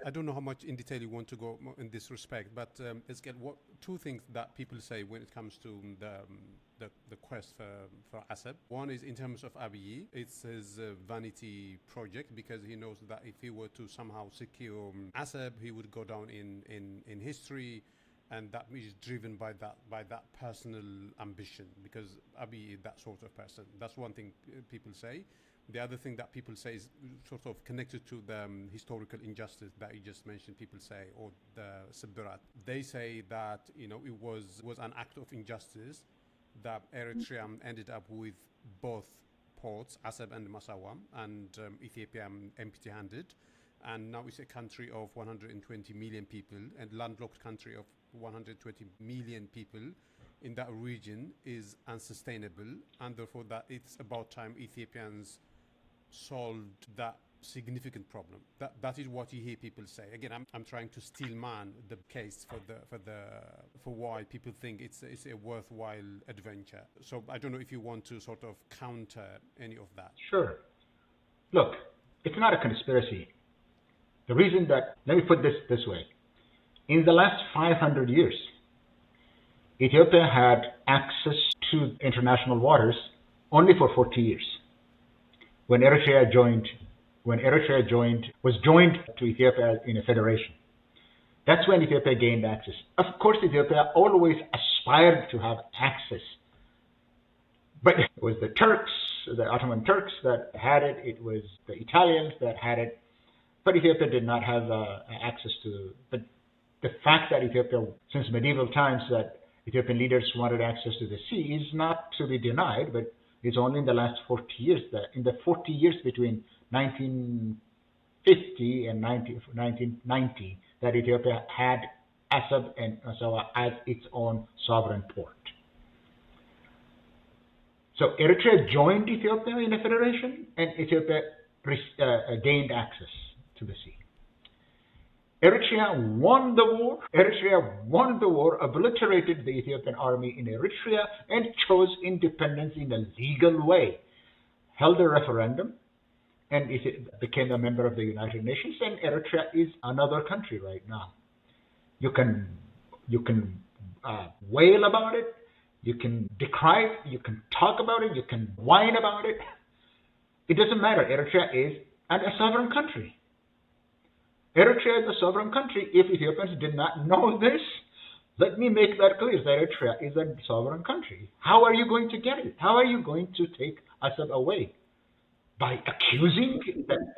I don't know how much in detail you want to go in this respect, but Ezekiel, two things that people say when it comes to the quest for Asab. One is in terms of Abiy, it's his vanity project, because he knows that if he were to somehow secure Asab, he would go down in history, and that is driven by that personal ambition, because Abiy is that sort of person. That's one thing people say. The other thing that people say is sort of connected to the historical injustice that you just mentioned. People say, or the Sibirat. They say that it was an act of injustice that Eritrea ended up with both ports, Asab and Massawa, and Ethiopia empty-handed. And now it's a country of 120 million people, and landlocked country of 120 million people in that region is unsustainable, and therefore that it's about time Ethiopians solved that significant problem. That is what you hear people say. Again, I'm trying to steelman the case for why people think it's a worthwhile adventure. So I don't know if you want to sort of counter any of that. Sure. Look, it's not a conspiracy. The reason that, let me put this way. In the last 500 years, Ethiopia had access to international waters only for 40 years. When Eritrea was joined to Ethiopia in a federation. That's when Ethiopia gained access. Of course, Ethiopia always aspired to have access. But it was the Turks, the Ottoman Turks that had it. It was the Italians that had it. But Ethiopia did not have access to. But the fact that Ethiopia, since medieval times, that Ethiopian leaders wanted access to the sea is not to be denied, but it's only in the last 40 years, that in the 40 years between 1950 and 1990, that Ethiopia had Asab and Massawa as its own sovereign port. So Eritrea joined Ethiopia in a federation, and Ethiopia gained access to the sea. Eritrea won the war, obliterated the Ethiopian army in Eritrea, and chose independence in a legal way. Held a referendum, and it became a member of the United Nations, and Eritrea is another country right now. You can wail about it, you can decry it, you can talk about it, you can whine about it. It doesn't matter. Eritrea is a sovereign country. Eritrea is a sovereign country. If Ethiopians did not know this, let me make that clear, that Eritrea is a sovereign country. How are you going to get it? How are you going to take Asab away? By accusing that